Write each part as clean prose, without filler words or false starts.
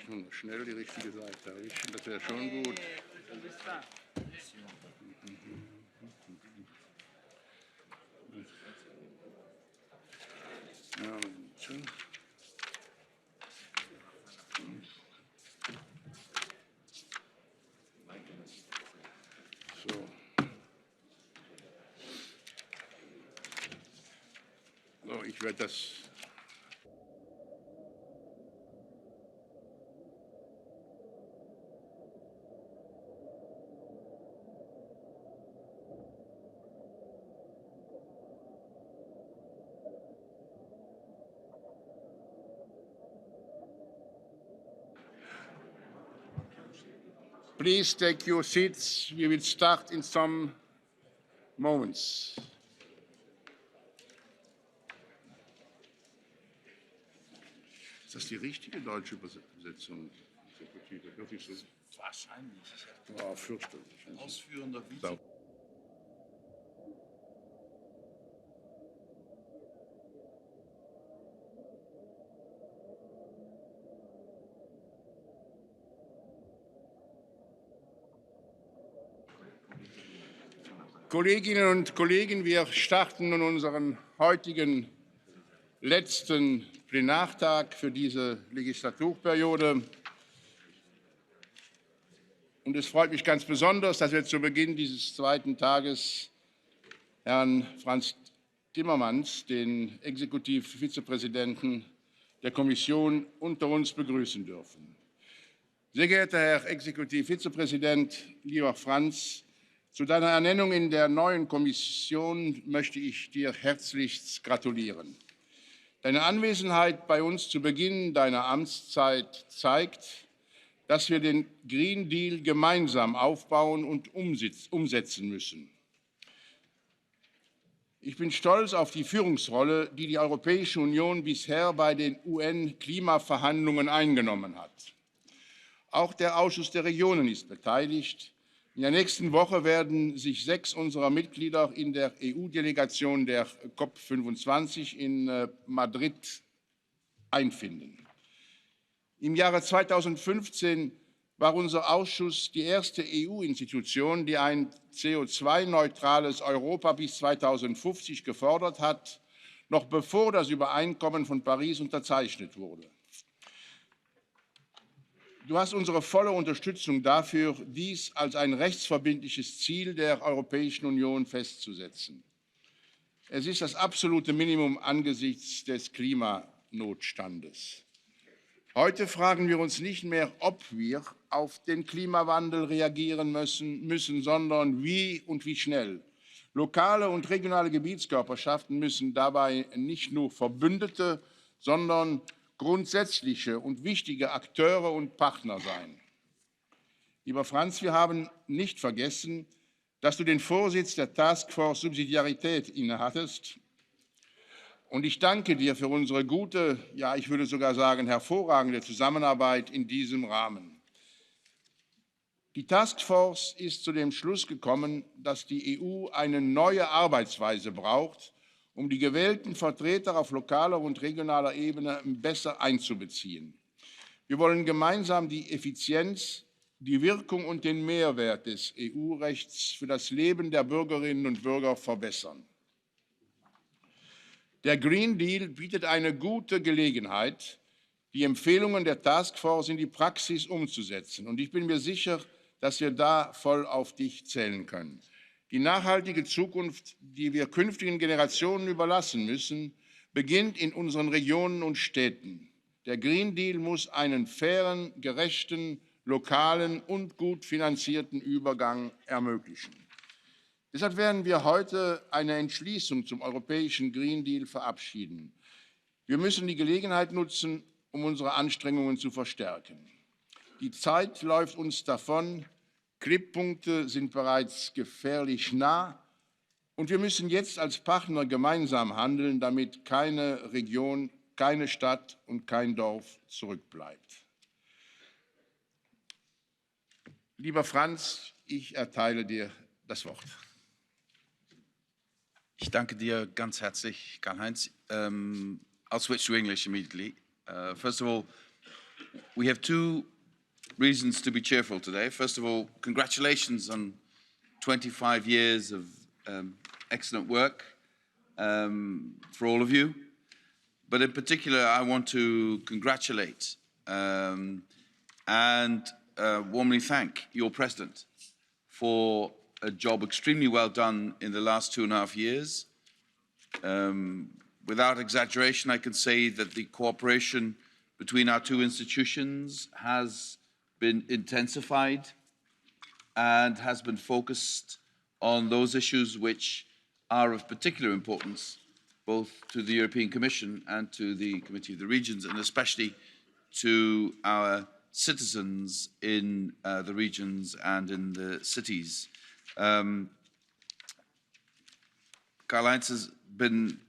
nur schnell die richtige Seite erwischen, das wäre schon gut. Ja, schon. So. So, ich werde das. Please take your seats. We will start in some moments. Ist das die richtige deutsche Übersetzung? Wirklich so? Wahrscheinlich. Oh, fürchterlich. Ausführender Vize. Kolleginnen und Kollegen, wir starten nun unseren heutigen letzten Plenartag für diese Legislaturperiode. Und es freut mich ganz besonders, dass wir zu Beginn dieses zweiten Tages Herrn Frans Timmermans, den Exekutivvizepräsidenten der Kommission, unter uns begrüßen dürfen. Sehr geehrter Herr Exekutivvizepräsident, lieber Frans, zu deiner Ernennung in der neuen Kommission möchte ich dir herzlichst gratulieren. Deine Anwesenheit bei uns zu Beginn deiner Amtszeit zeigt, dass wir den Green Deal gemeinsam aufbauen und umsetzen müssen. Ich bin stolz auf die Führungsrolle, die die Europäische Union bisher bei den UN-Klimaverhandlungen eingenommen hat. Auch der Ausschuss der Regionen ist beteiligt. In der nächsten Woche werden sich 6 unserer Mitglieder in der EU-Delegation der COP25 in Madrid einfinden. Im Jahre 2015 war unser Ausschuss die erste EU-Institution, die ein CO2-neutrales Europa bis 2050 gefordert hat, noch bevor das Übereinkommen von Paris unterzeichnet wurde. Du hast unsere volle Unterstützung dafür, dies als ein rechtsverbindliches Ziel der Europäischen Union festzusetzen. Es ist das absolute Minimum angesichts des Klimanotstandes. Heute fragen wir uns nicht mehr, ob wir auf den Klimawandel reagieren müssen, sondern wie und wie schnell. Lokale und regionale Gebietskörperschaften müssen dabei nicht nur Verbündete, sondern grundsätzliche und wichtige Akteure und Partner sein. Lieber Frans, wir haben nicht vergessen, dass du den Vorsitz der Taskforce Subsidiarität innehattest. Und ich danke dir für unsere gute, ja, ich würde sogar sagen, hervorragende Zusammenarbeit in diesem Rahmen. Die Taskforce ist zu dem Schluss gekommen, dass die EU eine neue Arbeitsweise braucht, um die gewählten Vertreter auf lokaler und regionaler Ebene besser einzubeziehen. Wir wollen gemeinsam die Effizienz, die Wirkung und den Mehrwert des EU-Rechts für das Leben der Bürgerinnen und Bürger verbessern. Der Green Deal bietet eine gute Gelegenheit, die Empfehlungen der Taskforce in die Praxis umzusetzen. Und ich bin mir sicher, dass wir da voll auf dich zählen können. Die nachhaltige Zukunft, die wir künftigen Generationen überlassen müssen, beginnt in unseren Regionen und Städten. Der Green Deal muss einen fairen, gerechten, lokalen und gut finanzierten Übergang ermöglichen. Deshalb werden wir heute eine Entschließung zum europäischen Green Deal verabschieden. Wir müssen die Gelegenheit nutzen, um unsere Anstrengungen zu verstärken. Die Zeit läuft uns davon, Kipppunkte sind bereits gefährlich nah und wir müssen jetzt als Partner gemeinsam handeln, damit keine Region, keine Stadt und kein Dorf zurückbleibt. Lieber Frans, ich erteile dir das Wort. Ich danke dir ganz herzlich, Karl-Heinz. I'll switch to English immediately. First of all, We have two reasons to be cheerful today. First of all, congratulations on 25 years of excellent work for all of you. But in particular, I want to congratulate and warmly thank your president for a job extremely well done in the last 2.5 years. Without exaggeration, I can say that the cooperation between our two institutions has been intensified and has been focused on those issues which are of particular importance both to the European Commission and to the Committee of the Regions, and especially to our citizens in the regions and in the cities. Karl-Heinz has been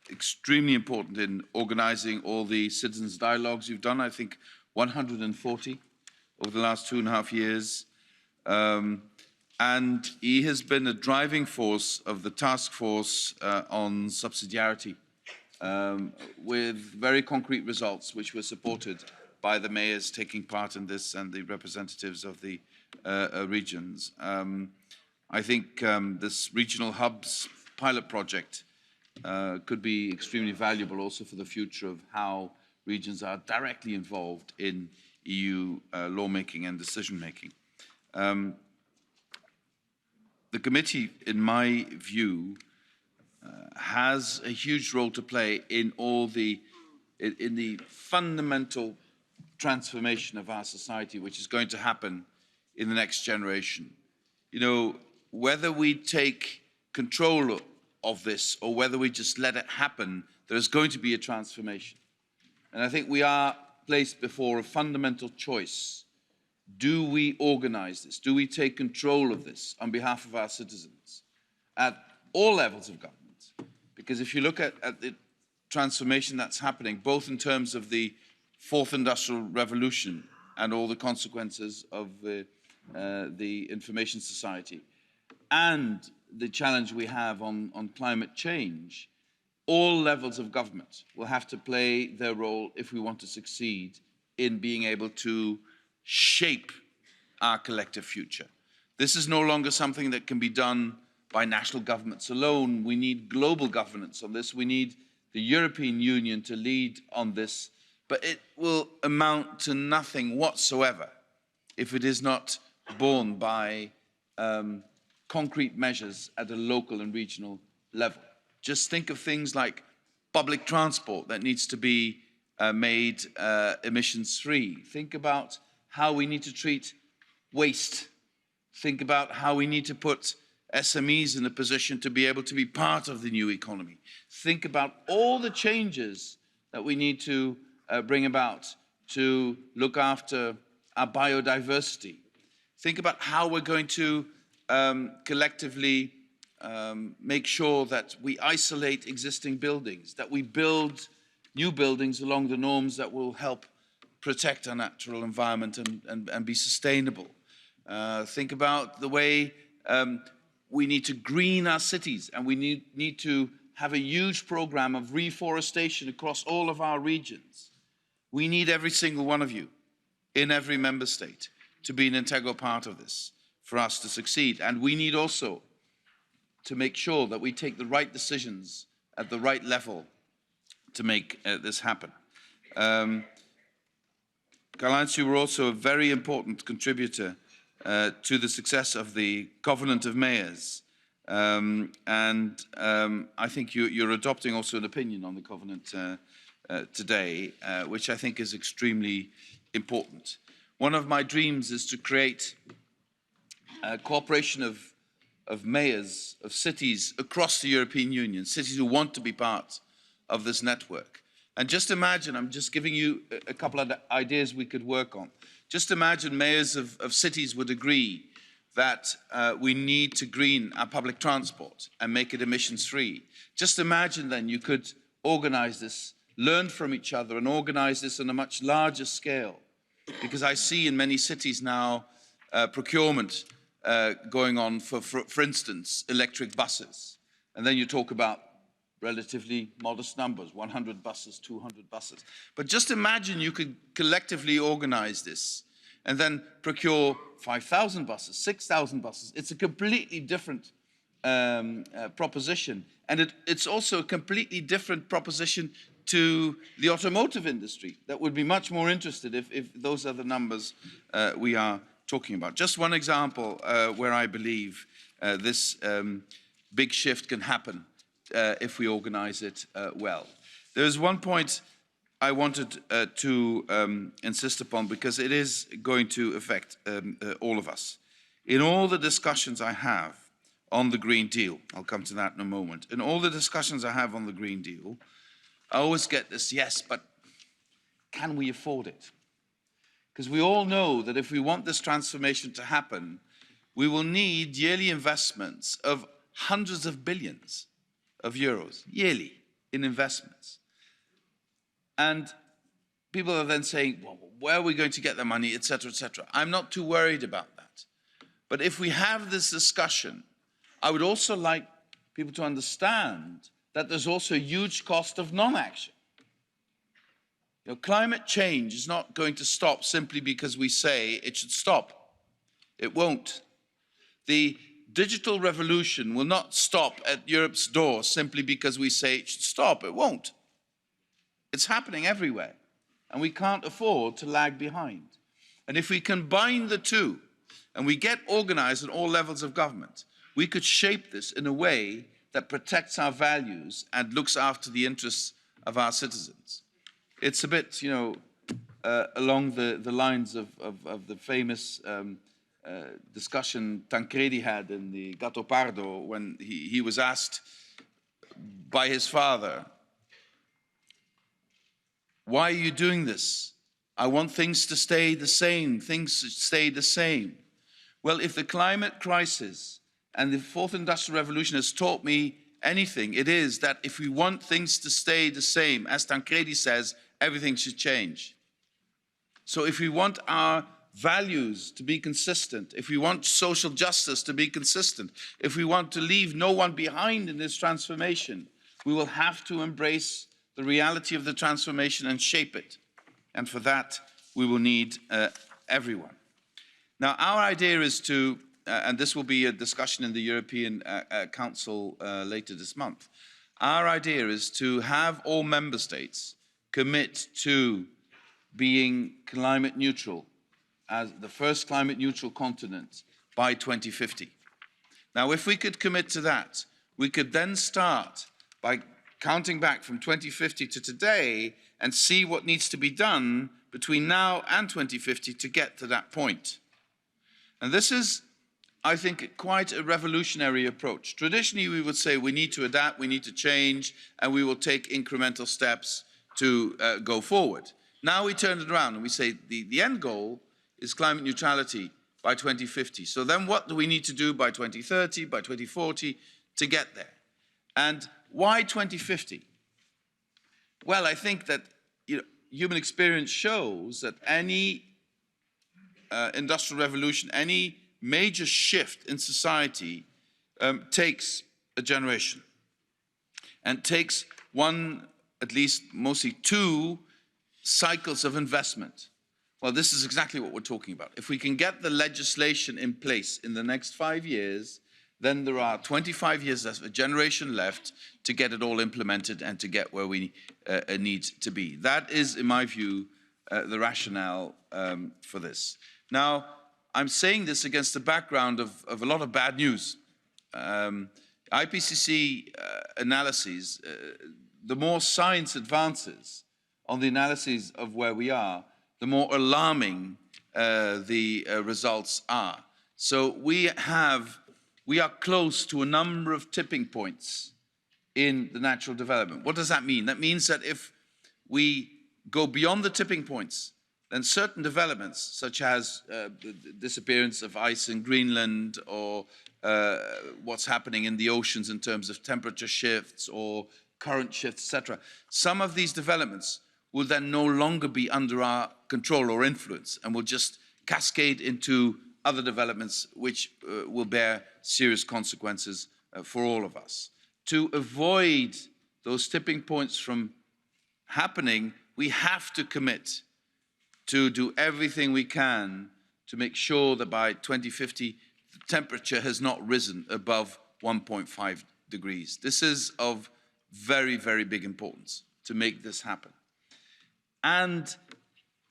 extremely important in organizing all the citizens' dialogues you've done, I think 140 over the last 2.5 years. And he has been a driving force of the task force on subsidiarity with very concrete results which were supported by the mayors taking part in this and the representatives of the regions. I think this regional hubs pilot project could be extremely valuable also for the future of how regions are directly involved in EU lawmaking and decision-making. The committee, in my view, has a huge role to play in the fundamental transformation of our society, which is going to happen in the next generation. You know, whether we take control of this or whether we just let it happen, there is going to be a transformation. And I think we are placed before a fundamental choice. Do we organize this? Do we take control of this on behalf of our citizens at all levels of government? Because if you look at the transformation that's happening, both in terms of the fourth industrial revolution and all the consequences of the information society, and the challenge we have on climate change, all levels of government will have to play their role if we want to succeed in being able to shape our collective future. This is no longer something that can be done by national governments alone. We need global governance on this. We need the European Union to lead on this, but it will amount to nothing whatsoever if it is not borne by concrete measures at a local and regional level. Just think of things like public transport that needs to be made emissions-free. Think about how we need to treat waste. Think about how we need to put SMEs in a position to be able to be part of the new economy. Think about all the changes that we need to bring about to look after our biodiversity. Think about how we're going to collectively make sure that we isolate existing buildings, that we build new buildings along the norms that will help protect our natural environment and be sustainable. Think about the way we need to green our cities, and we need to have a huge program of reforestation across all of our regions. We need every single one of you in every member state to be an integral part of this for us to succeed. And we need also to make sure that we take the right decisions at the right level to make this happen. Karl-Heinz, you were also a very important contributor to the success of the Covenant of Mayors. I think you're adopting also an opinion on the Covenant today, which I think is extremely important. One of my dreams is to create a cooperation of mayors, of cities across the European Union, cities who want to be part of this network. And just imagine, I'm just giving you a couple of ideas we could work on. Just imagine mayors of cities would agree that we need to green our public transport and make it emissions-free. Just imagine then you could organize this, learn from each other and organize this on a much larger scale. Because I see in many cities now procurement going on for instance, electric buses. And then you talk about relatively modest numbers, 100 buses, 200 buses. But just imagine you could collectively organize this and then procure 5,000 buses, 6,000 buses. It's a completely different proposition. And it's also a completely different proposition to the automotive industry that would be much more interested if those are the numbers we are talking about. Just one example where I believe this big shift can happen if we organize it well. There's one point I wanted to insist upon because it is going to affect all of us. In all the discussions I have on the Green Deal, I'll come to that in a moment, in all the discussions I have on the Green Deal, I always get this, yes, but can we afford it? Because we all know that if we want this transformation to happen, we will need yearly investments of hundreds of billions of euros yearly in investments. And people are then saying, well, where are we going to get the money, et cetera, et cetera. I'm not too worried about that. But if we have this discussion, I would also like people to understand that there's also a huge cost of non-action. You know, climate change is not going to stop simply because we say it should stop. It won't. The digital revolution will not stop at Europe's door simply because we say it should stop. It won't. It's happening everywhere, and we can't afford to lag behind. And if we combine the two, and we get organized at all levels of government, we could shape this in a way that protects our values and looks after the interests of our citizens. It's a bit, you know, along the lines of the famous discussion Tancredi had in the Gattopardo when he was asked by his father, why are you doing this? I want things to stay the same, things to stay the same. Well, if the climate crisis and the fourth industrial revolution has taught me anything, it is that if we want things to stay the same, as Tancredi says, everything should change. So if we want our values to be consistent, if we want social justice to be consistent, if we want to leave no one behind in this transformation, we will have to embrace the reality of the transformation and shape it. And for that, we will need everyone. Now, our idea is to, and this will be a discussion in the European Council later this month, our idea is to have all member states commit to being climate neutral as the first climate neutral continent by 2050. Now, if we could commit to that, we could then start by counting back from 2050 to today and see what needs to be done between now and 2050 to get to that point. And this is, I think, quite a revolutionary approach. Traditionally, we would say we need to adapt, we need to change, and we will take incremental steps to go forward. Now we turn it around and we say the end goal is climate neutrality by 2050. So then what do we need to do by 2030, by 2040 to get there? And why 2050? Well, I think that human experience shows that any industrial revolution, any major shift in society takes a generation and takes one, at least mostly two, cycles of investment. Well, this is exactly what we're talking about. If we can get the legislation in place in the next 5 years, then there are 25 years, that's a generation left to get it all implemented and to get where we need to be. That is, in my view, the rationale for this. Now, I'm saying this against the background of a lot of bad news. IPCC analyses, the more science advances on the analyses of where we are, the more alarming the results are. So we are close to a number of tipping points in the natural development. What does that mean? That means that if we go beyond the tipping points, then certain developments, such as the disappearance of ice in Greenland or what's happening in the oceans in terms of temperature shifts or current shifts, etc., some of these developments will then no longer be under our control or influence and will just cascade into other developments which will bear serious consequences for all of us. To avoid those tipping points from happening, we have to commit to do everything we can to make sure that by 2050, the temperature has not risen above 1.5 degrees. This is of very, very big importance to make this happen. And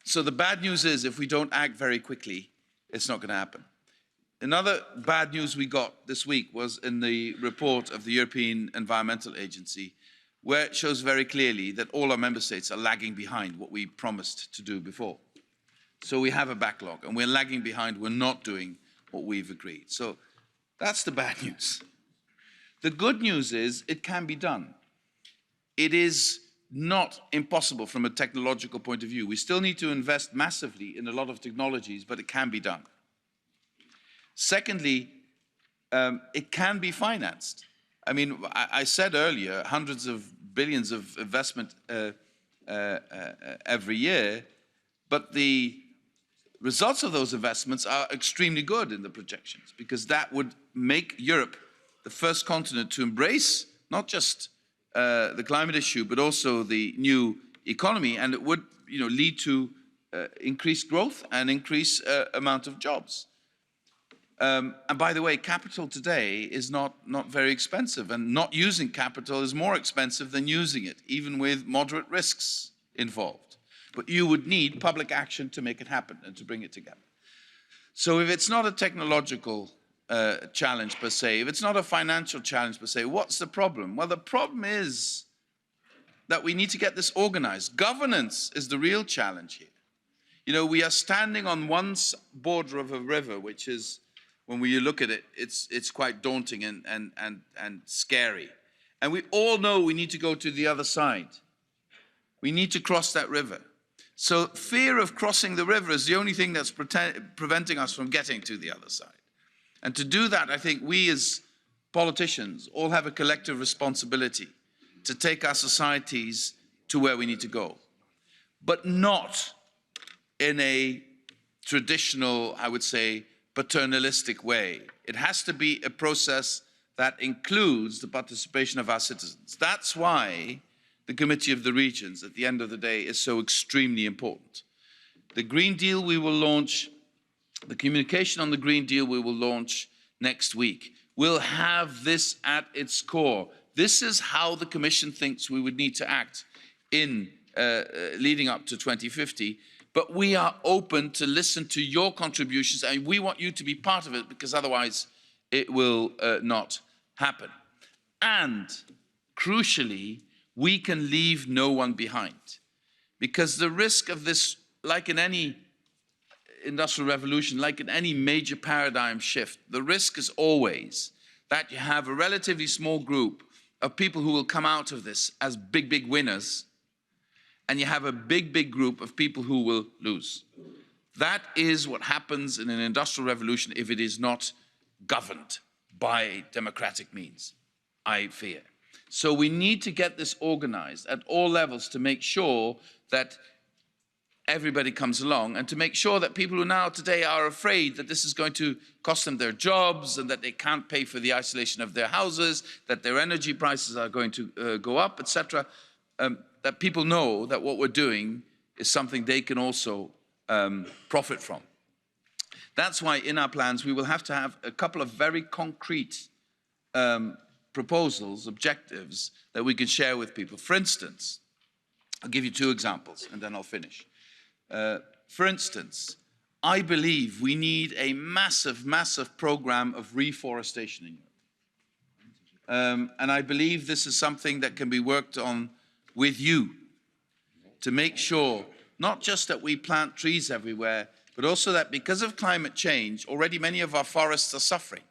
so the bad news is if we don't act very quickly, it's not going to happen. Another bad news we got this week was in the report of the European Environmental Agency, where it shows very clearly that all our member states are lagging behind what we promised to do before. So we have a backlog and we're lagging behind, we're not doing what we've agreed. So that's the bad news. The good news is it can be done. It is not impossible from a technological point of view. We still need to invest massively in a lot of technologies, but it can be done. Secondly, it can be financed. I mean, I said earlier, hundreds of billions of investment every year, but the results of those investments are extremely good in the projections, because that would make Europe the first continent to embrace not just the climate issue, but also the new economy, and it would lead to increased growth and increased amount of jobs. And by the way, capital today is not very expensive, and not using capital is more expensive than using it, even with moderate risks involved. But you would need public action to make it happen and to bring it together. So if it's not a technological challenge per se, if it's not a financial challenge per se, what's the problem? Well, the problem is that we need to get this organized. Governance is the real challenge here. You know, we are standing on one border of a river, which is, when you look at it, it's quite daunting and scary. And we all know we need to go to the other side. We need to cross that river. So fear of crossing the river is the only thing that's preventing us from getting to the other side. And to do that, I think we as politicians all have a collective responsibility to take our societies to where we need to go. But not in a traditional, I would say, paternalistic way. It has to be a process that includes the participation of our citizens. That's why the Committee of the Regions, at the end of the day, is so extremely important. The Green Deal we will launch, the communication on the Green Deal we will launch next week, will have this at its core. This is how the Commission thinks we would need to act in leading up to 2050. But we are open to listen to your contributions, and we want you to be part of it, because otherwise it will not happen. And crucially, we can leave no one behind, because the risk of this, like in any industrial revolution, like in any major paradigm shift, the risk is always that you have a relatively small group of people who will come out of this as big, big winners, and you have a big, big group of people who will lose. That is what happens in an industrial revolution if it is not governed by democratic means, I fear. So we need to get this organized at all levels to make sure that everybody comes along, and to make sure that people who now today are afraid that this is going to cost them their jobs and that they can't pay for the isolation of their houses, that their energy prices are going to go up, etc., that people know that what we're doing is something they can also profit from. That's why in our plans we will have to have a couple of very concrete proposals, objectives that we can share with people. For instance, I'll give you two examples and then I'll finish. For instance, I believe we need a massive, massive program of reforestation in Europe. And I believe this is something that can be worked on with you to make sure not just that we plant trees everywhere, but also that because of climate change, already many of our forests are suffering.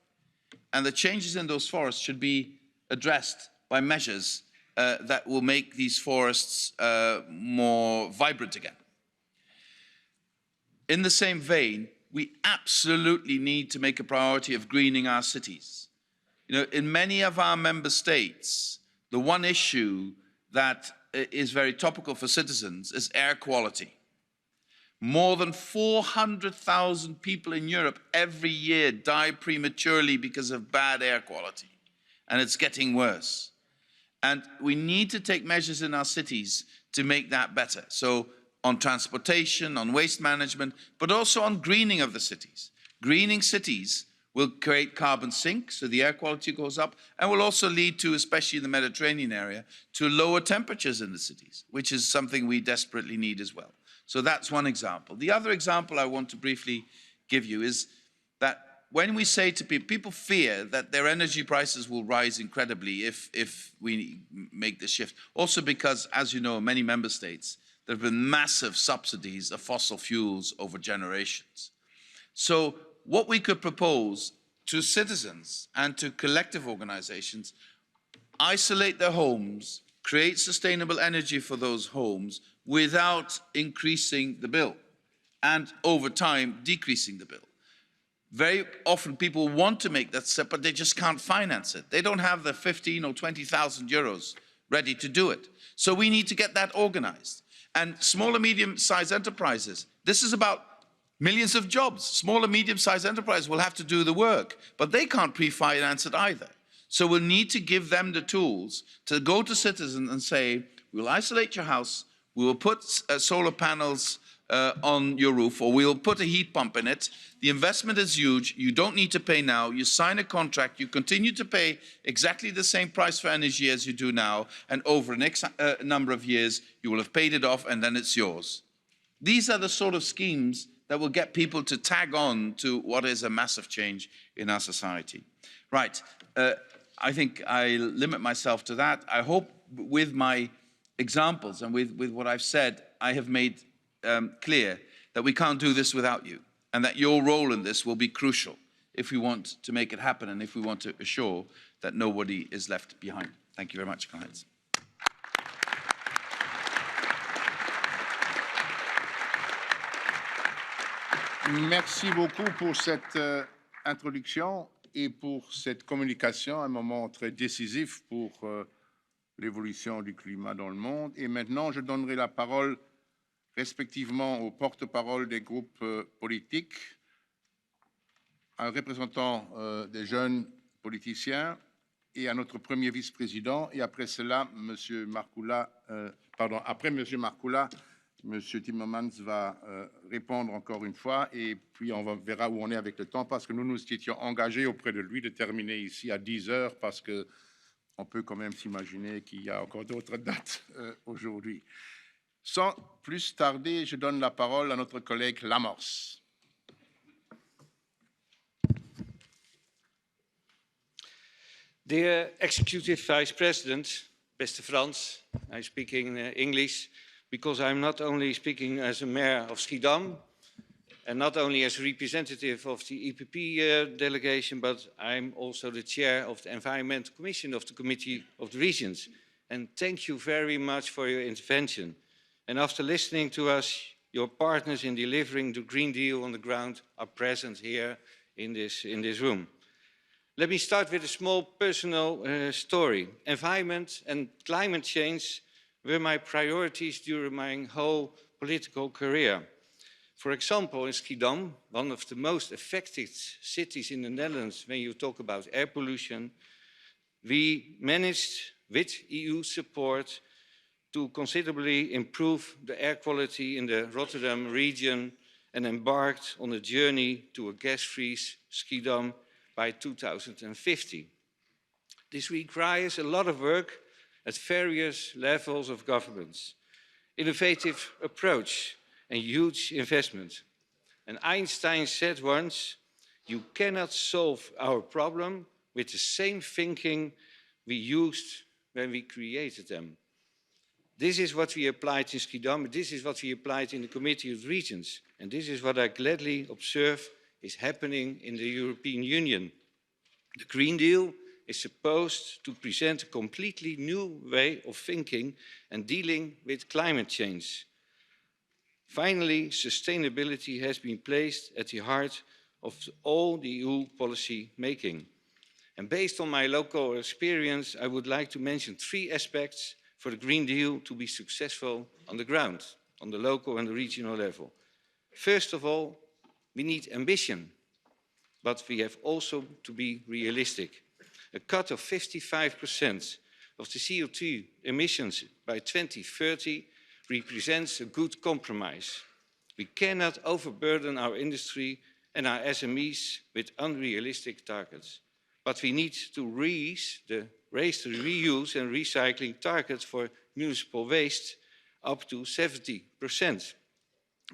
And the changes in those forests should be addressed by measures that will make these forests more vibrant again. In the same vein, we absolutely need to make a priority of greening our cities. You know, in many of our member states, the one issue that is very topical for citizens is air quality. More than 400,000 people in Europe every year die prematurely because of bad air quality, and it's getting worse. And we need to take measures in our cities to make that better. So on transportation, on waste management, but also on greening of the cities. Greening cities will create carbon sink, so the air quality goes up, and will also lead to, especially in the Mediterranean area, to lower temperatures in the cities, which is something we desperately need as well. So that's one example. The other example I want to briefly give you is that when we say to people, people fear that their energy prices will rise incredibly if we make the shift. Also because, as you know, in many member states, there have been massive subsidies of fossil fuels over generations. So what we could propose to citizens and to collective organizations, isolate their homes, create sustainable energy for those homes without increasing the bill and over time decreasing the bill. Very often people want to make that step, but they just can't finance it. They don't have the 15 or 20,000 euros ready to do it. So we need to get that organized. And small and medium-sized enterprises, this is about millions of jobs. Small and medium-sized enterprises will have to do the work, but they can't pre-finance it either. So we'll need to give them the tools to go to citizens and say, we'll isolate your house, we will put solar panels on your roof, or we'll put a heat pump in it. The investment is huge. You don't need to pay now. You sign a contract. You continue to pay exactly the same price for energy as you do now. And over the next number of years, you will have paid it off and then it's yours. These are the sort of schemes that will get people to tag on to what is a massive change in our society. Right. I think I limit myself to that. I hope with my examples and with what I've said, I have made clear that we can't do this without you, and that your role in this will be crucial if we want to make it happen and if we want to assure that nobody is left behind. Thank you very much, Karl-Heinz. Merci beaucoup pour cette introduction et pour cette communication, un moment très décisif pour l'évolution du climat dans le monde. Et maintenant, je donnerai la parole respectivement aux porte-parole des groupes politiques, à un représentant des jeunes politiciens et à notre premier vice-président. Et après cela, après M. Marcoula, M. Timmermans va répondre encore une fois et puis on verra où on est avec le temps parce que nous nous étions engagés auprès de lui de terminer ici à 10 heures parce qu'on peut quand même s'imaginer qu'il y a encore d'autres dates aujourd'hui. Sans plus tarder, je donne la parole à notre collègue Lamors. Dear Executive Vice President, Mr. Frans, I'm speaking English because I'm not only speaking as a mayor of Schiedam and not only as a representative of the EPP delegation, but I'm also the chair of the Environmental Commission of the Committee of the Regions. And thank you very much for your intervention. And after listening to us, your partners in delivering the Green Deal on the ground are present here in this room. Let me start with a small personal story. Environment and climate change were my priorities during my whole political career. For example, in Schiedam, one of the most affected cities in the Netherlands when you talk about air pollution, we managed, with EU support, to considerably improve the air quality in the Rotterdam region and embarked on a journey to a gas-free Schiedam by 2050. This requires a lot of work at various levels of governments, innovative approach and huge investment. And Einstein said once, you cannot solve our problem with the same thinking we used when we created them. This is what we applied in Schiedam, this is what we applied in the Committee of Regions, and this is what I gladly observe is happening in the European Union. The Green Deal is supposed to present a completely new way of thinking and dealing with climate change. Finally, sustainability has been placed at the heart of all the EU policy making. And based on my local experience, I would like to mention 3 aspects for the Green Deal to be successful on the ground, on the local and the regional level. First of all, we need ambition, but we have also to be realistic. A cut of 55% of the CO2 emissions by 2030 represents a good compromise. We cannot overburden our industry and our SMEs with unrealistic targets, but we need to raise the reuse and recycling targets for municipal waste up to 70%.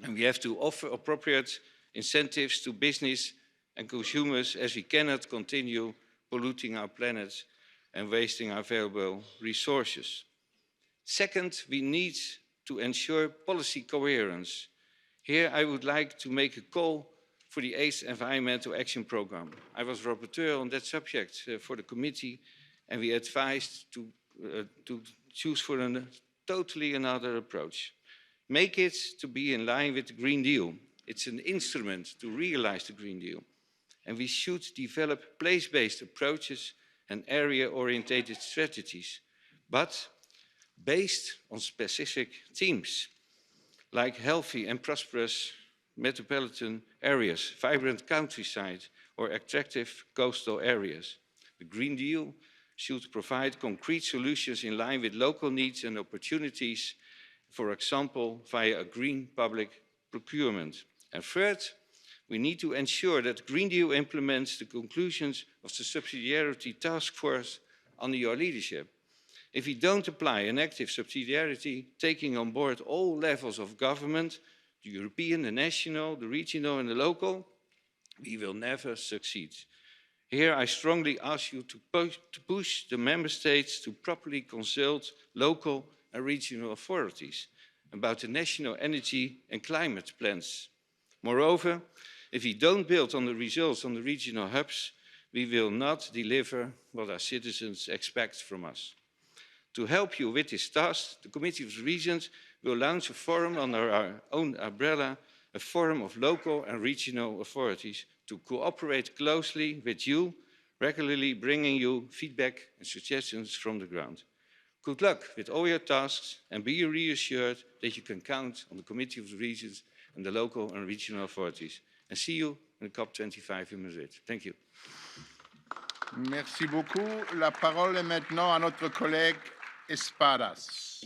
And we have to offer appropriate incentives to business and consumers, as we cannot continue polluting our planet and wasting our valuable resources. Second, we need to ensure policy coherence. Here I would like to make a call for the 8th Environmental Action Programme. I was rapporteur on that subject for the committee, and we advised to choose for a totally another approach. Make it to be in line with the Green Deal. It's an instrument to realise the Green Deal. And we should develop place-based approaches and area-orientated strategies, but based on specific themes, like healthy and prosperous metropolitan areas, vibrant countryside, or attractive coastal areas. The Green Deal should provide concrete solutions in line with local needs and opportunities, for example, via a green public procurement. And third, we need to ensure that the Green Deal implements the conclusions of the subsidiarity task force under your leadership. If we don't apply an active subsidiarity, taking on board all levels of government, the European, the national, the regional and the local, we will never succeed. Here I strongly ask you to push the member states to properly consult local and regional authorities about the national energy and climate plans. Moreover, if we don't build on the results on the regional hubs, we will not deliver what our citizens expect from us. To help you with this task, the Committee of the Regions will launch a forum under our own umbrella, a forum of local and regional authorities to cooperate closely with you, regularly bringing you feedback and suggestions from the ground. Good luck with all your tasks and be reassured that you can count on the Committee of the Regions and the local and regional authorities. And see you in COP25 in Madrid. Thank you. Merci beaucoup. La parole est maintenant à notre collègue Espadas.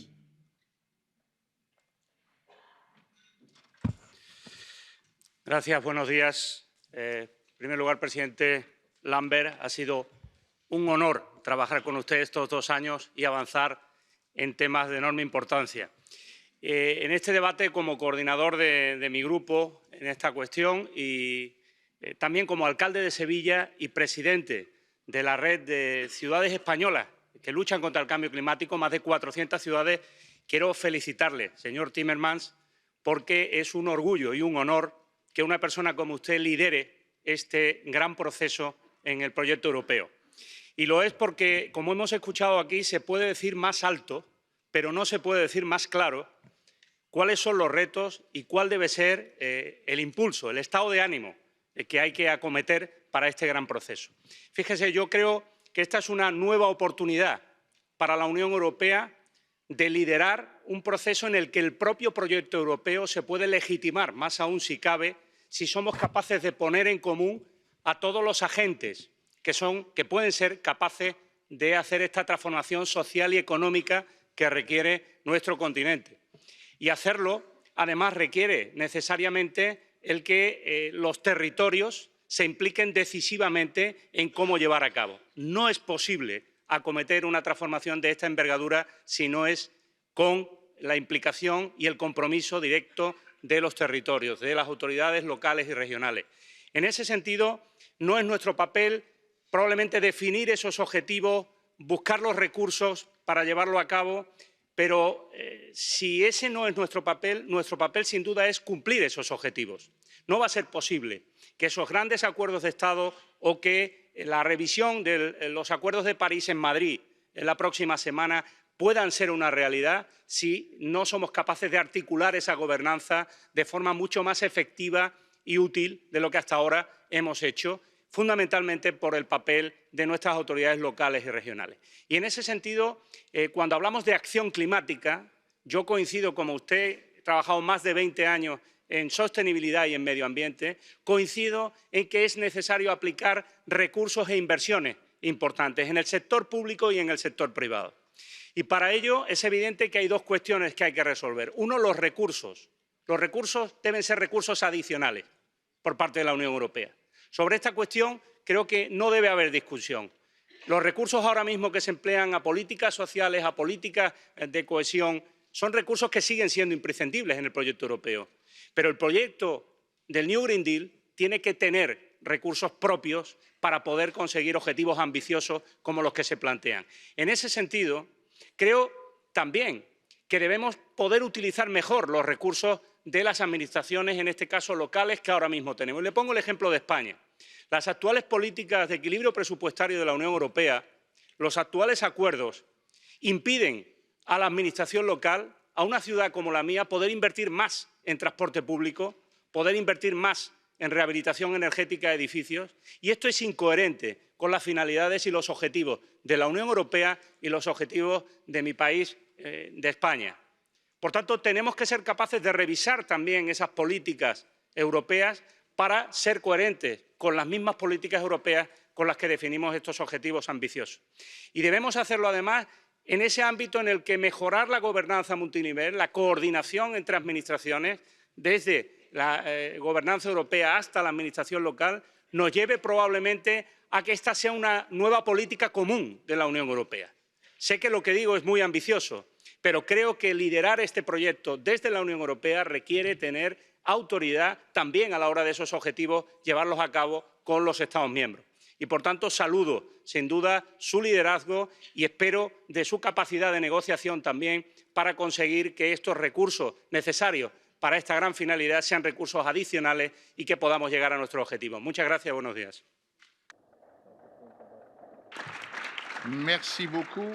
Gracias, buenos días. En primer lugar, presidente Lambert, ha sido un honor trabajar con usted estos 2 años y avanzar en temas de enorme importancia. En este debate, como coordinador de mi grupo en esta cuestión y también como alcalde de Sevilla y presidente de la red de ciudades españolas que luchan contra el cambio climático, más de 400 ciudades, quiero felicitarle, señor Timmermans, porque es un orgullo y un honor que una persona como usted lidere este gran proceso en el proyecto europeo. Y lo es porque, como hemos escuchado aquí, se puede decir más alto, pero no se puede decir más claro cuáles son los retos y cuál debe ser el impulso, el estado de ánimo que hay que acometer para este gran proceso. Fíjese, yo creo que esta es una nueva oportunidad para la Unión Europea de liderar un proceso en el que el propio proyecto europeo se puede legitimar, más aún si cabe, si somos capaces de poner en común a todos los agentes que pueden ser capaces de hacer esta transformación social y económica que requiere nuestro continente. Y hacerlo, además, requiere necesariamente el que los territorios se impliquen decisivamente en cómo llevar a cabo. No es posible acometer una transformación de esta envergadura si no es con la implicación y el compromiso directo de los territorios, de las autoridades locales y regionales. En ese sentido, no es nuestro papel probablemente definir esos objetivos, buscar los recursos para llevarlo a cabo, pero si ese no es nuestro papel sin duda es cumplir esos objetivos. No va a ser posible que esos grandes acuerdos de Estado o que la revisión de los acuerdos de París en Madrid en la próxima semana puedan ser una realidad si no somos capaces de articular esa gobernanza de forma mucho más efectiva y útil de lo que hasta ahora hemos hecho, fundamentalmente por el papel de nuestras autoridades locales y regionales. Y en ese sentido, cuando hablamos de acción climática, yo coincido, como usted, he trabajado más de 20 años en sostenibilidad y en medio ambiente, coincido en que es necesario aplicar recursos e inversiones importantes en el sector público y en el sector privado. Y para ello es evidente que hay dos cuestiones que hay que resolver. Uno, los recursos. Los recursos deben ser recursos adicionales por parte de la Unión Europea. Sobre esta cuestión creo que no debe haber discusión. Los recursos ahora mismo que se emplean a políticas sociales, a políticas de cohesión, son recursos que siguen siendo imprescindibles en el proyecto europeo. Pero el proyecto del New Green Deal tiene que tener recursos propios para poder conseguir objetivos ambiciosos como los que se plantean. En ese sentido, creo también que debemos poder utilizar mejor los recursos de las administraciones, en este caso locales, que ahora mismo tenemos. Le pongo el ejemplo de España. Las actuales políticas de equilibrio presupuestario de la Unión Europea, los actuales acuerdos, impiden a la administración local, a una ciudad como la mía, poder invertir más en transporte público, poder invertir más en rehabilitación energética de edificios, y esto es incoherente con las finalidades y los objetivos de la Unión Europea y los objetivos de mi país, de España. Por tanto, tenemos que ser capaces de revisar también esas políticas europeas para ser coherentes con las mismas políticas europeas con las que definimos estos objetivos ambiciosos. Y debemos hacerlo, además, en ese ámbito en el que mejorar la gobernanza multinivel, la coordinación entre administraciones, desde la gobernanza europea hasta la administración local, nos lleve probablemente a que esta sea una nueva política común de la Unión Europea. Sé que lo que digo es muy ambicioso, pero creo que liderar este proyecto desde la Unión Europea requiere tener autoridad también a la hora de esos objetivos, llevarlos a cabo con los Estados miembros. Y, por tanto, saludo, sin duda, su liderazgo y espero de su capacidad de negociación también para conseguir que estos recursos necesarios para esta gran finalidad sean recursos adicionales y que podamos llegar a nuestros objetivos. Muchas gracias. Buenos días. Merci beaucoup.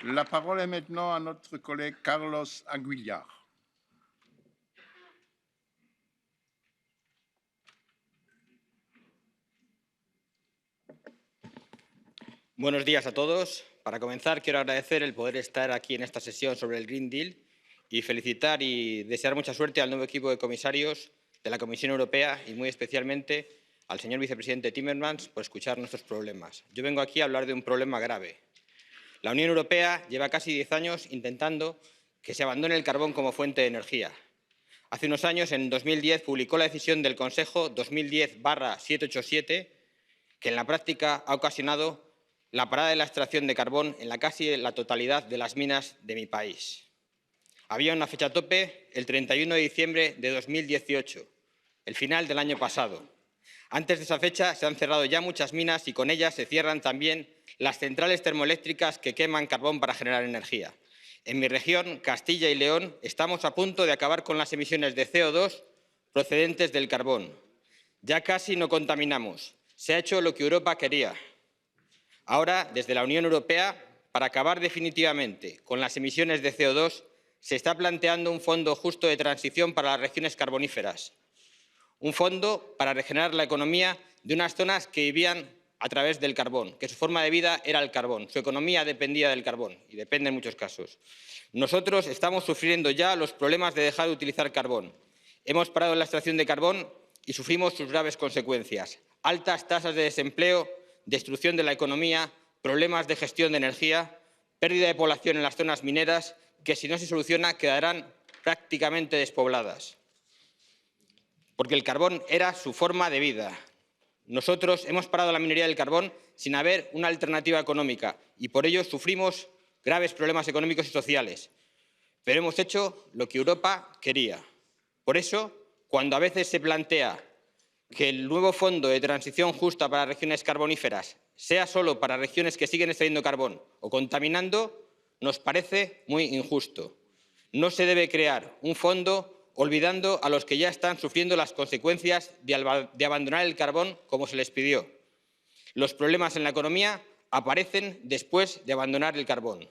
La parole est maintenant à notre collègue Carlos Aguilar. Buenos días a todos. Para comenzar, quiero agradecer el poder estar aquí en esta sesión sobre el Green Deal y felicitar y desear mucha suerte al nuevo equipo de comisarios de la Comisión Europea y muy especialmente al señor vicepresidente Timmermans por escuchar nuestros problemas. Yo vengo aquí a hablar de un problema grave. La Unión Europea lleva casi 10 años intentando que se abandone el carbón como fuente de energía. Hace unos años, en 2010, publicó la decisión del Consejo 2010/787, que en la práctica ha ocasionado la parada de la extracción de carbón en casi la totalidad de las minas de mi país. Había una fecha tope, el 31 de diciembre de 2018, el final del año pasado. Antes de esa fecha se han cerrado ya muchas minas y con ellas se cierran también las centrales termoeléctricas que queman carbón para generar energía. En mi región, Castilla y León, estamos a punto de acabar con las emisiones de CO2 procedentes del carbón. Ya casi no contaminamos. Se ha hecho lo que Europa quería. Ahora, desde la Unión Europea, para acabar definitivamente con las emisiones de CO2, se está planteando un fondo justo de transición para las regiones carboníferas. Un fondo para regenerar la economía de unas zonas que vivían a través del carbón, que su forma de vida era el carbón, su economía dependía del carbón y depende en muchos casos. Nosotros estamos sufriendo ya los problemas de dejar de utilizar carbón. Hemos parado la extracción de carbón y sufrimos sus graves consecuencias. Altas tasas de desempleo, destrucción de la economía, problemas de gestión de energía, pérdida de población en las zonas mineras que, si no se soluciona, quedarán prácticamente despobladas. Porque el carbón era su forma de vida. Nosotros hemos parado la minería del carbón sin haber una alternativa económica y por ello sufrimos graves problemas económicos y sociales. Pero hemos hecho lo que Europa quería. Por eso, cuando a veces se plantea que el nuevo fondo de transición justa para regiones carboníferas sea solo para regiones que siguen extrayendo carbón o contaminando, nos parece muy injusto. No se debe crear un fondo olvidando a los que ya están sufriendo las consecuencias de abandonar el carbón como se les pidió. Los problemas en la economía aparecen después de abandonar el carbón.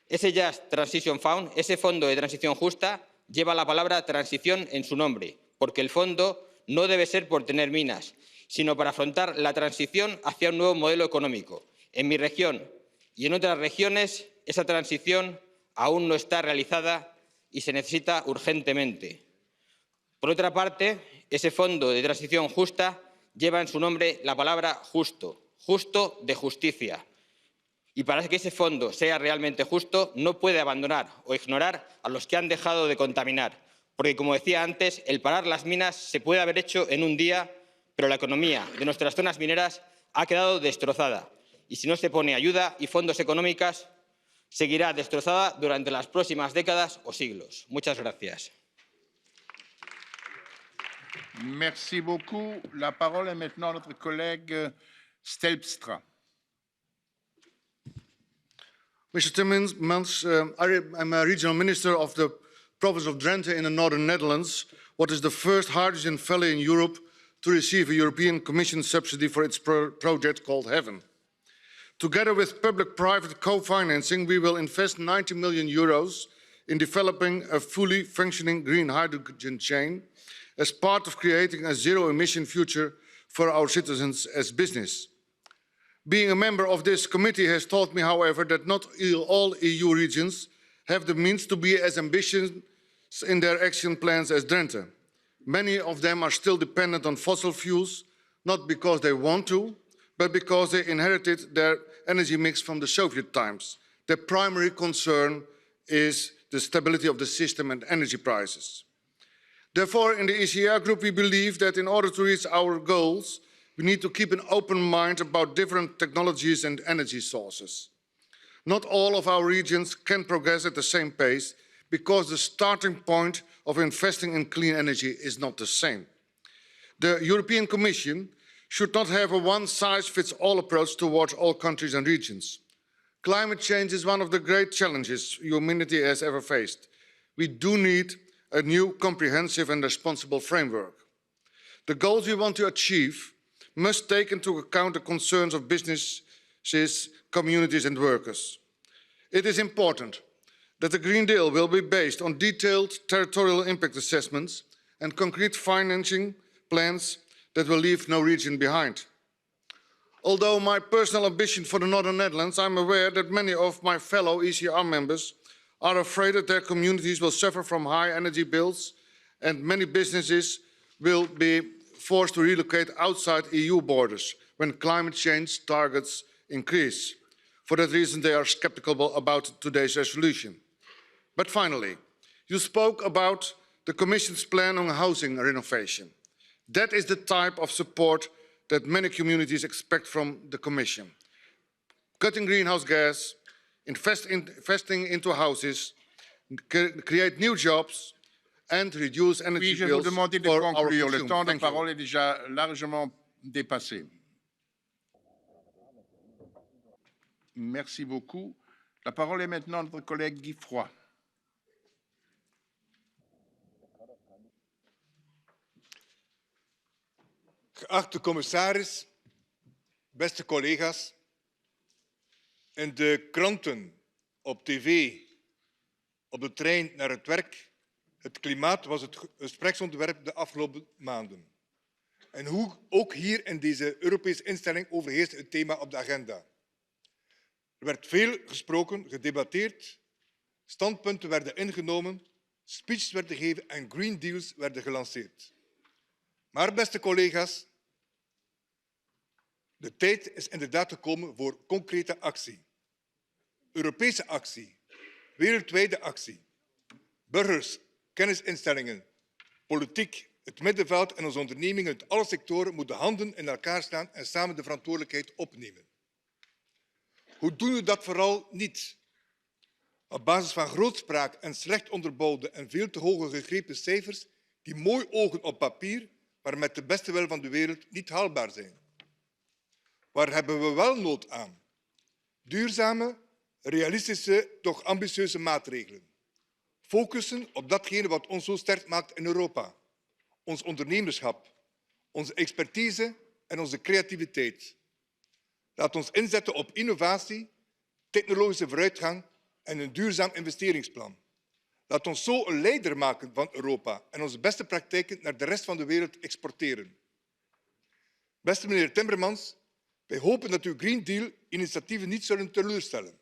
Ese Just Transition Fund, ese fondo de transición justa, lleva la palabra transición en su nombre, porque el fondo no debe ser por tener minas, sino para afrontar la transición hacia un nuevo modelo económico. En mi región y en otras regiones, esa transición aún no está realizada y se necesita urgentemente. Por otra parte, ese fondo de transición justa lleva en su nombre la palabra justo, justo de justicia. Y para que ese fondo sea realmente justo, no puede abandonar o ignorar a los que han dejado de contaminar. Porque, como decía antes, el parar las minas se puede haber hecho en un día, pero la economía de nuestras zonas mineras ha quedado destrozada. Y si no se pone ayuda y fondos económicos, seguirá destrozada durante las próximas décadas o siglos. Muchas gracias. Merci beaucoup. La parole est maintenant à notre collègue Stelpstra. Mr. Timmermans, I'm a regional minister of the province of Drenthe in the northern Netherlands, what is the first hydrogen valley in Europe to receive a European Commission subsidy for its project called Heaven. Together with public-private co-financing, we will invest 90 million euros in developing a fully functioning green hydrogen chain as part of creating a zero-emission future for our citizens as business. Being a member of this committee has taught me, however, that not all EU regions have the means to be as ambitious in their action plans as Drenthe. Many of them are still dependent on fossil fuels, not because they want to, but because they inherited their energy mix from the Soviet times. Their primary concern is the stability of the system and energy prices. Therefore, in the ECR group, we believe that in order to reach our goals, we need to keep an open mind about different technologies and energy sources. Not all of our regions can progress at the same pace because the starting point of investing in clean energy is not the same. The European Commission should not have a one-size-fits-all approach towards all countries and regions. Climate change is one of the great challenges humanity has ever faced. We do need a new, comprehensive and responsible framework. The goals we want to achieve must take into account the concerns of businesses, communities and workers. It is important that the Green Deal will be based on detailed territorial impact assessments and concrete financing plans that will leave no region behind. Although my personal ambition for the Northern Netherlands, I'm aware that many of my fellow ECR members are afraid that their communities will suffer from high energy bills and many businesses will be forced to relocate outside EU borders when climate change targets increase. For that reason, they are sceptical about today's resolution. But finally, you spoke about the Commission's plan on housing renovation. That is the type of support that many communities expect from the Commission. Cutting greenhouse gas, investing into houses, create new jobs, and reduce energy Puis-je bills vous demander de for our conclure? Le consumers. temps de Thank you. parole est déjà largement dépassé. Merci beaucoup. La parole est maintenant à notre collègue Guy Froid. Geachte commissaris, beste collega's, in de kranten, op tv, op de trein naar het werk, het klimaat was het gespreksonderwerp de afgelopen maanden. En hoe ook hier in deze Europese instelling overheerst het thema op de agenda. Er werd veel gesproken, gedebatteerd, standpunten werden ingenomen, speeches werden gegeven en green deals werden gelanceerd. Maar beste collega's, de tijd is inderdaad gekomen voor concrete actie. Europese actie, wereldwijde actie. Burgers, kennisinstellingen, politiek, het middenveld en onze ondernemingen uit alle sectoren moeten handen in elkaar slaan en samen de verantwoordelijkheid opnemen. Hoe doen we dat vooral niet? Op basis van grootspraak en slecht onderbouwde en veel te hoge gegrepen cijfers die mooi ogen op papier, maar met de beste wil van de wereld niet haalbaar zijn. Waar hebben we wel nood aan? Duurzame, realistische, toch ambitieuze maatregelen. Focussen op datgene wat ons zo sterk maakt in Europa. Ons ondernemerschap, onze expertise en onze creativiteit. Laat ons inzetten op innovatie, technologische vooruitgang en een duurzaam investeringsplan. Laat ons zo een leider maken van Europa en onze beste praktijken naar de rest van de wereld exporteren. Beste meneer Timmermans, wij hopen dat uw Green Deal initiatieven niet zullen teleurstellen.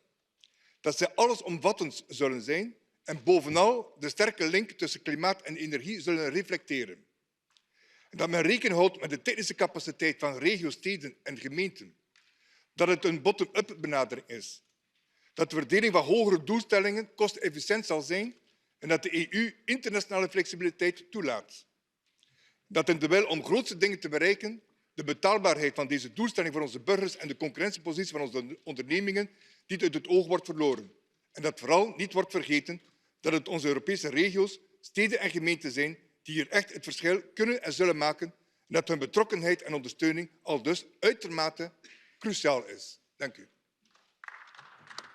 Dat zij allesomvattend zullen zijn en bovenal de sterke link tussen klimaat en energie zullen reflecteren. En dat men rekening houdt met de technische capaciteit van regio's, steden en gemeenten. dat het een bottom-up benadering is. Dat de verdeling van hogere doelstellingen kostenefficiënt zal zijn en dat de EU internationale flexibiliteit toelaat. Dat in de wil om grootste dingen te bereiken de betaalbaarheid van deze doelstelling voor onze burgers en de concurrentiepositie van onze ondernemingen niet uit het oog wordt verloren. En dat vooral niet wordt vergeten dat het onze Europese regio's, steden en gemeenten zijn die hier echt het verschil kunnen en zullen maken en dat hun betrokkenheid en ondersteuning aldus uitermate cruciaal is. Dank u.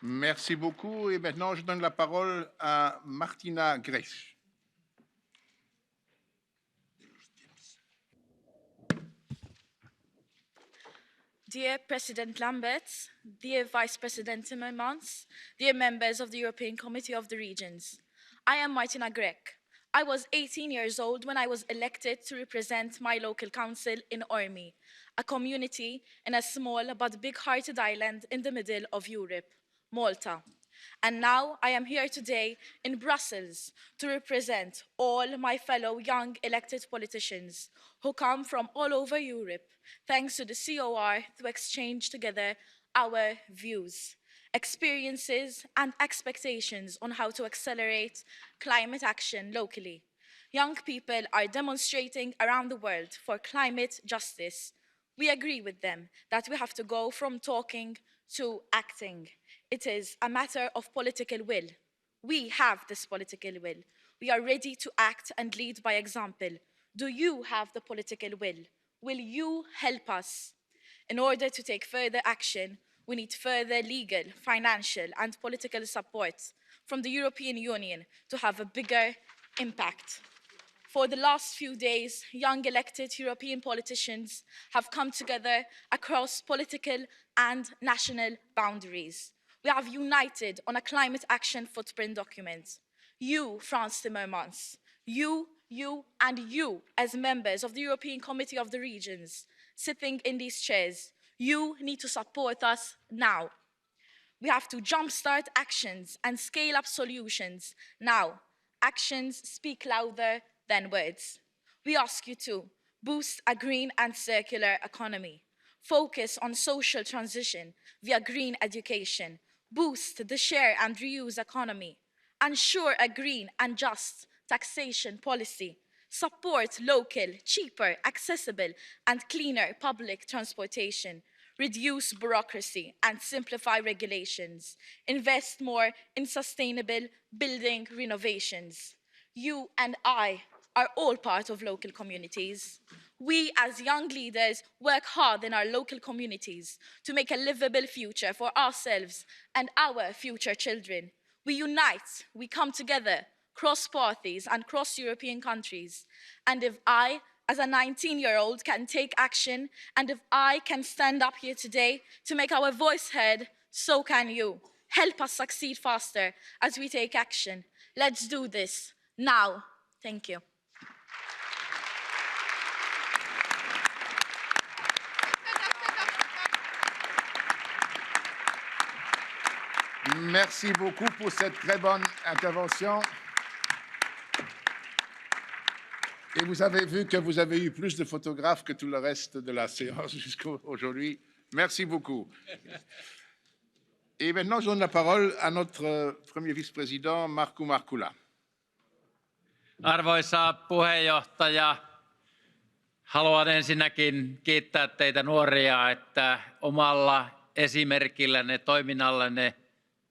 Merci beaucoup. Et maintenant, je donne la parole à Martina Grech. Dear President Lambert, dear Vice President Timmermans, dear members of the European Committee of the Regions, I am Martina Grech. I was 18 years old when I was elected to represent my local council in Ormi, a community in a small but big-hearted island in the middle of Europe, Malta. And now I am here today in Brussels to represent all my fellow young elected politicians who come from all over Europe, thanks to the COR, to exchange together our views, experiences and expectations on how to accelerate climate action locally. Young people are demonstrating around the world for climate justice. We agree with them that we have to go from talking to acting. It is a matter of political will. We have this political will. We are ready to act and lead by example. Do you have the political will? Will you help us? In order to take further action, we need further legal, financial, and political support from the European Union to have a bigger impact. For the last few days, young elected European politicians have come together across political and national boundaries. We have united on a climate action footprint document. You, Frans Timmermans, you, and you, as members of the European Committee of the Regions, sitting in these chairs, you need to support us now. We have to jumpstart actions and scale up solutions now. Actions speak louder than words. We ask you to boost a green and circular economy, focus on social transition via green education, boost the share and reuse economy, ensure a green and just taxation policy, support local, cheaper, accessible, and cleaner public transportation, reduce bureaucracy and simplify regulations, invest more in sustainable building renovations. You and I are all part of local communities. We, as young leaders, work hard in our local communities to make a livable future for ourselves and our future children. We unite, we come together, cross parties and cross European countries. And if I, as a 19-year-old, can take action, and if I can stand up here today to make our voice heard, so can you. Help us succeed faster as we take action. Let's do this now. Thank you. Merci beaucoup pour cette très bonne intervention. Et vous avez vu que vous avez eu plus de photographes que tout le reste de la séance jusqu'à aujourd'hui. Merci beaucoup. Et maintenant, je donne la parole à notre premier vice-président, Markku Markkula. Arvoisa puheenjohtaja, haluan ensinnäkin kiittää teitä nuoria, että omalla esimerkillänne, toiminnallanne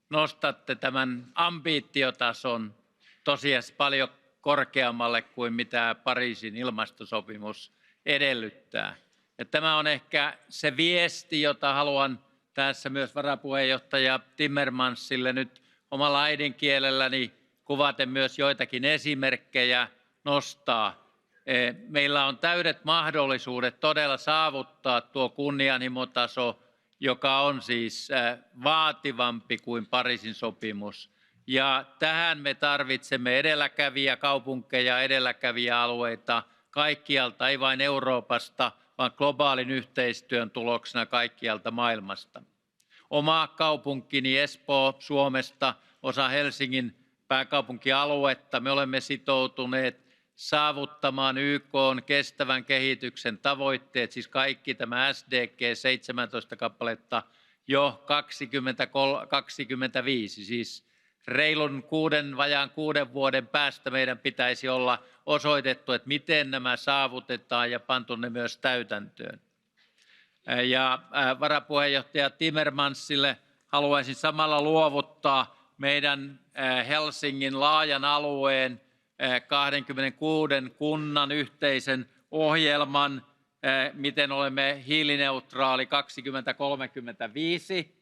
nostatte tämän ambiitiotason tosiaan paljon korkeammalle kuin mitä Pariisin ilmastosopimus edellyttää. Ja tämä on ehkä se viesti, jota haluan tässä myös varapuheenjohtaja Timmermansille nyt omalla äidinkielelläni kuvaten myös joitakin esimerkkejä nostaa. Meillä on täydet mahdollisuudet todella saavuttaa tuo kunnianhimotaso, joka on siis vaativampi kuin Pariisin sopimus. Ja tähän me tarvitsemme edelläkävijäkaupunkeja, edelläkävijäalueita kaikkialta, ei vain Euroopasta, vaan globaalin yhteistyön tuloksena kaikkialta maailmasta. Oma kaupunkini Espoo Suomesta, osa Helsingin pääkaupunkialuetta, me olemme sitoutuneet saavuttamaan YK:n kestävän kehityksen tavoitteet, siis kaikki tämä SDG 17 kappaletta jo 2025, siis vajaan 6 vuoden päästä meidän pitäisi olla osoitettu, että miten nämä saavutetaan ja pantu ne myös täytäntöön. Ja varapuheenjohtaja Timmermansille haluaisin samalla luovuttaa meidän Helsingin laajan alueen 26 kunnan yhteisen ohjelman, miten olemme hiilineutraali 2035.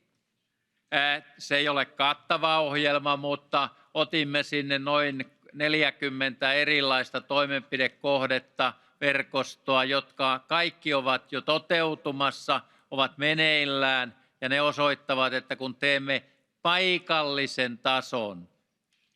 Se ei ole kattava ohjelma, mutta otimme sinne noin 40 erilaista toimenpidekohdetta, verkostoa, jotka kaikki ovat jo toteutumassa, ovat meneillään ja ne osoittavat, että kun teemme paikallisen tason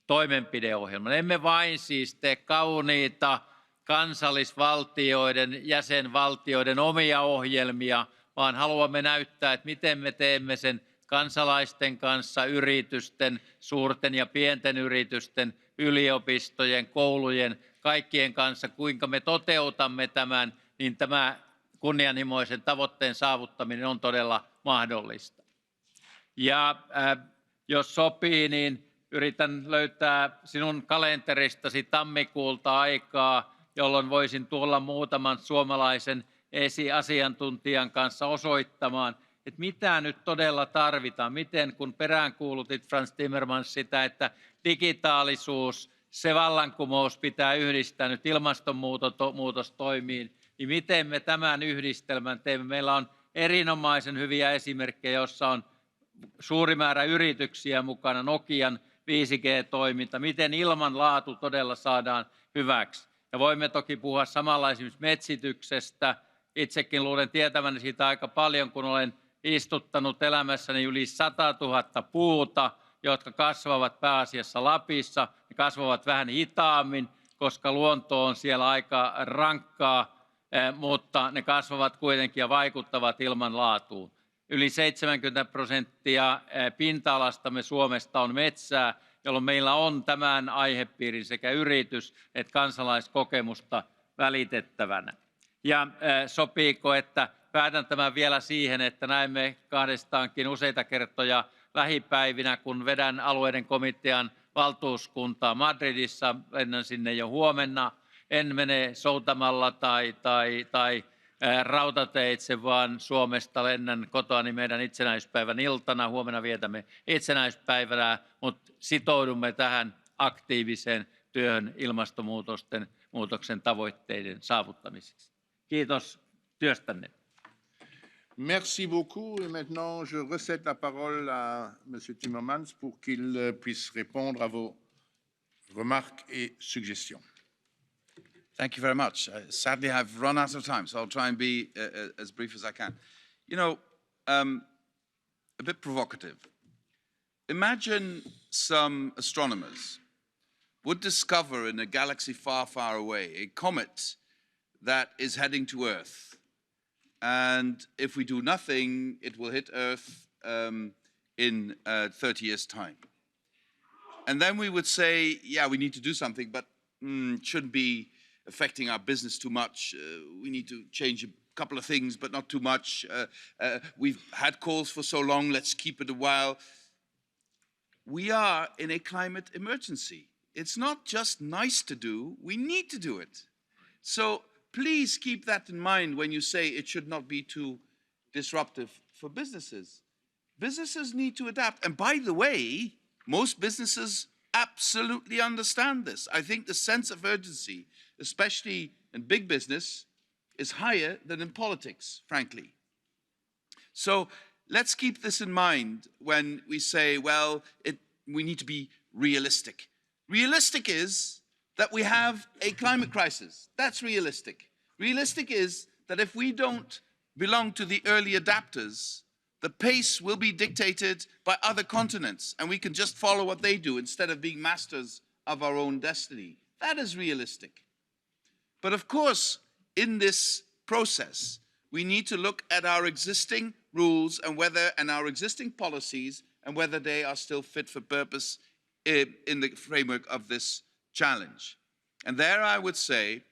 toimenpideohjelman, emme vain siis tee kauniita kansallisvaltioiden, jäsenvaltioiden omia ohjelmia, vaan haluamme näyttää, että miten me teemme sen kansalaisten kanssa, yritysten, suurten ja pienten yritysten, yliopistojen, koulujen, kaikkien kanssa, kuinka me toteutamme tämän, niin tämä kunnianhimoisen tavoitteen saavuttaminen on todella mahdollista. Ja jos sopii, niin yritän löytää sinun kalenteristasi tammikuulta aikaa, jolloin voisin tulla muutaman suomalaisen asiantuntijan kanssa osoittamaan, että mitä nyt todella tarvitaan. Miten, kun peräänkuulutit Frans Timmermans sitä, että digitaalisuus, se vallankumous pitää yhdistää nyt ilmastonmuutostoimiin, niin miten me tämän yhdistelmän teemme? Meillä on erinomaisen hyviä esimerkkejä, joissa on suuri määrä yrityksiä mukana, Nokian 5G-toiminta, miten ilmanlaatu todella saadaan hyväksi. Ja voimme toki puhua samalla esimerkiksi metsityksestä. Itsekin luulen tietäväni siitä aika paljon, kun olen istuttanut elämässäni yli 100 000 puuta, jotka kasvavat pääasiassa Lapissa. Ne kasvavat vähän hitaammin, koska luonto on siellä aika rankkaa, mutta ne kasvavat kuitenkin ja vaikuttavat ilmanlaatuun. Yli 70% pinta-alastamme Suomesta on metsää, jolloin meillä on tämän aihepiirin sekä yritys- että kansalaiskokemusta välitettävänä. Ja sopiiko, että päätän tämän vielä siihen, että näemme kahdestaankin useita kertoja lähipäivinä, kun vedän alueiden komitean valtuuskuntaa Madridissa, lennän sinne jo huomenna. En mene soutamalla tai rautateitse, vaan Suomesta lennän kotoani meidän itsenäispäivän iltana. Huomenna vietämme itsenäispäivää, mutta sitoudumme tähän aktiiviseen työhön ilmastonmuutoksen tavoitteiden saavuttamiseksi. Kiitos työstänne. Merci beaucoup. Et maintenant, je recède la parole à M. Timmermans pour qu'il puisse répondre à vos remarques et suggestions. Thank you very much. Sadly, I've run out of time, so I'll try and be as brief as I can. You know, a bit provocative. Imagine some astronomers would discover in a galaxy far, far away a comet that is heading to Earth. And if we do nothing, it will hit Earth in 30 years' time. And then we would say, yeah, we need to do something, but it shouldn't be affecting our business too much. We need to change a couple of things, but not too much. We've had calls for so long, let's keep it a while. We are in a climate emergency. It's not just nice to do, we need to do it. So please keep that in mind when you say it should not be too disruptive for businesses. Businesses need to adapt. And by the way, most businesses absolutely understand this. I think the sense of urgency, especially in big business, is higher than in politics, frankly. So let's keep this in mind when we say, well, we need to be realistic. Realistic is that we have a climate crisis. That's realistic. Realistic is that if we don't belong to the early adapters, the pace will be dictated by other continents, and we can just follow what they do instead of being masters of our own destiny. That is realistic. But of course, in this process, we need to look at our existing rules and our existing policies and whether they are still fit for purpose in the framework of this challenge. And there I would say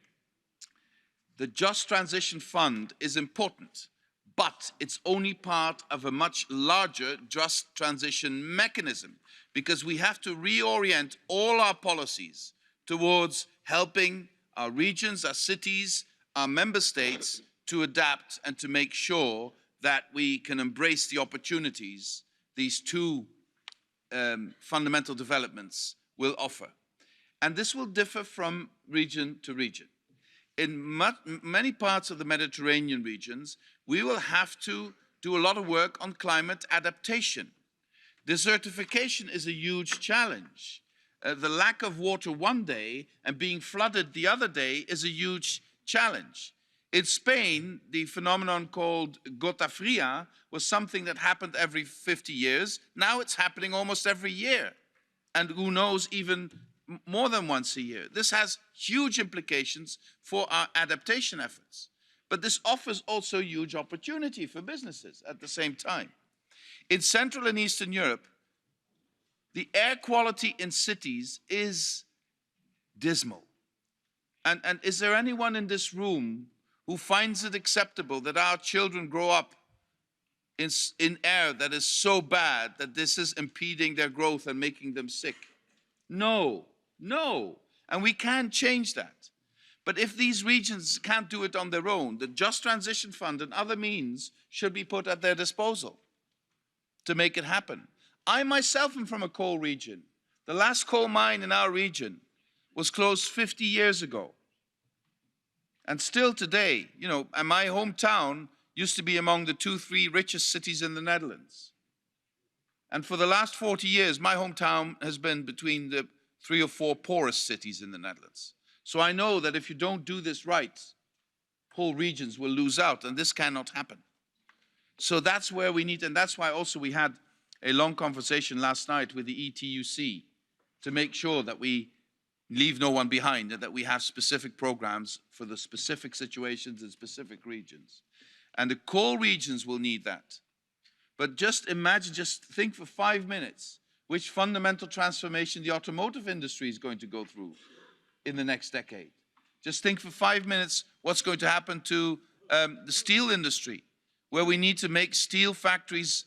the Just Transition Fund is important, but it's only part of a much larger just transition mechanism, because we have to reorient all our policies towards helping our regions, our cities, our member states to adapt and to make sure that we can embrace the opportunities these two fundamental developments will offer. And this will differ from region to region. In many parts of the Mediterranean regions, we will have to do a lot of work on climate adaptation. Desertification is a huge challenge. The lack of water one day and being flooded the other day is a huge challenge. In Spain, the phenomenon called gota fria was something that happened every 50 years. Now it's happening almost every year. And who knows, even more than once a year. This has huge implications for our adaptation efforts. But this offers also huge opportunity for businesses at the same time. In Central and Eastern Europe, the air quality in cities is dismal. And is there anyone in this room who finds it acceptable that our children grow up in air that is so bad that this is impeding their growth and making them sick? No, no. And we can change that. But if these regions can't do it on their own, the Just Transition Fund and other means should be put at their disposal to make it happen. I myself am from a coal region. The last coal mine in our region was closed 50 years ago. And still today, you know, and my hometown used to be among the 2-3 richest cities in the Netherlands. And for the last 40 years, my hometown has been between the 3 or 4 poorest cities in the Netherlands. So I know that if you don't do this right, whole regions will lose out, and this cannot happen. So that's where we need, and that's why also we had a long conversation last night with the ETUC to make sure that we leave no one behind and that we have specific programs for the specific situations in specific regions. And the coal regions will need that. But just imagine, just think for 5 minutes which fundamental transformation the automotive industry is going to go through in the next decade. Just think for 5 minutes what's going to happen to the steel industry, where we need to make steel factories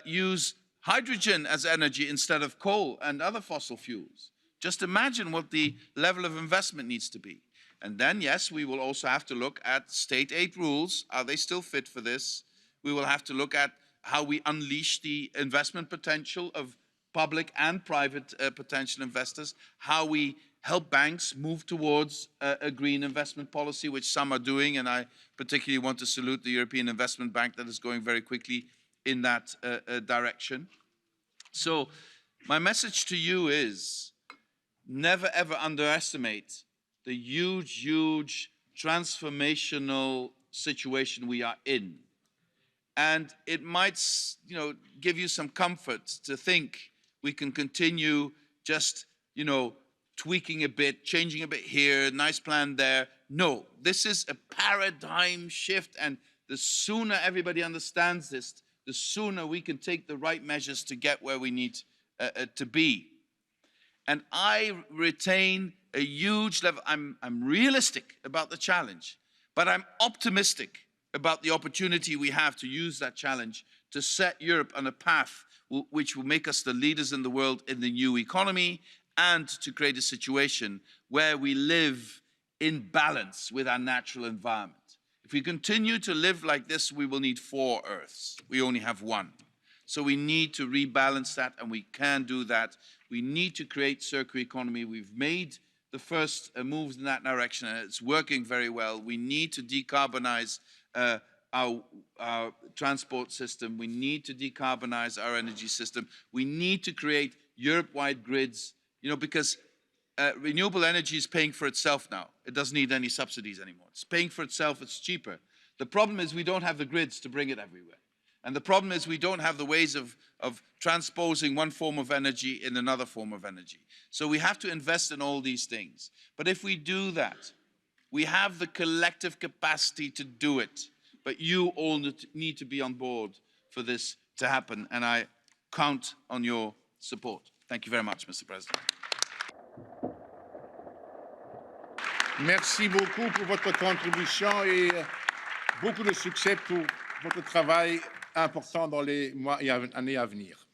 use hydrogen as energy instead of coal and other fossil fuels. Just imagine what the level of investment needs to be. And then, yes, we will also have to look at state aid rules. Are they still fit for this? We will have to look at how we unleash the investment potential of public and private potential investors, how we help banks move towards a green investment policy, which some are doing, and I particularly want to salute the European Investment Bank that is going very quickly in that direction. So my message to you is never ever underestimate the huge, huge transformational situation we are in. And it might, you know, give you some comfort to think we can continue just, you know, tweaking a bit, changing a bit here, nice plan there. No, this is a paradigm shift, and the sooner everybody understands this, the sooner we can take the right measures to get where we need to be. And I retain a huge level. I'm realistic about the challenge, but I'm optimistic about the opportunity we have to use that challenge to set Europe on a path which will make us the leaders in the world in the new economy, and to create a situation where we live in balance with our natural environment. If we continue to live like this, we will need 4 Earths. We only have 1. So we need to rebalance that, and we can do that. We need to create circular economy. We've made the first moves in that direction, and it's working very well. We need to decarbonize our transport system. We need to decarbonize our energy system. We need to create Europe-wide grids, you know, because renewable energy is paying for itself now. It doesn't need any subsidies anymore. It's paying for itself, it's cheaper. The problem is we don't have the grids to bring it everywhere. And the problem is we don't have the ways of transposing one form of energy in another form of energy. So we have to invest in all these things. But if we do that, we have the collective capacity to do it. But you all need to be on board for this to happen. And I count on your support. Thank you very much, Mr. President. Merci beaucoup pour votre contribution et beaucoup de succès pour votre travail important dans les mois et années à venir.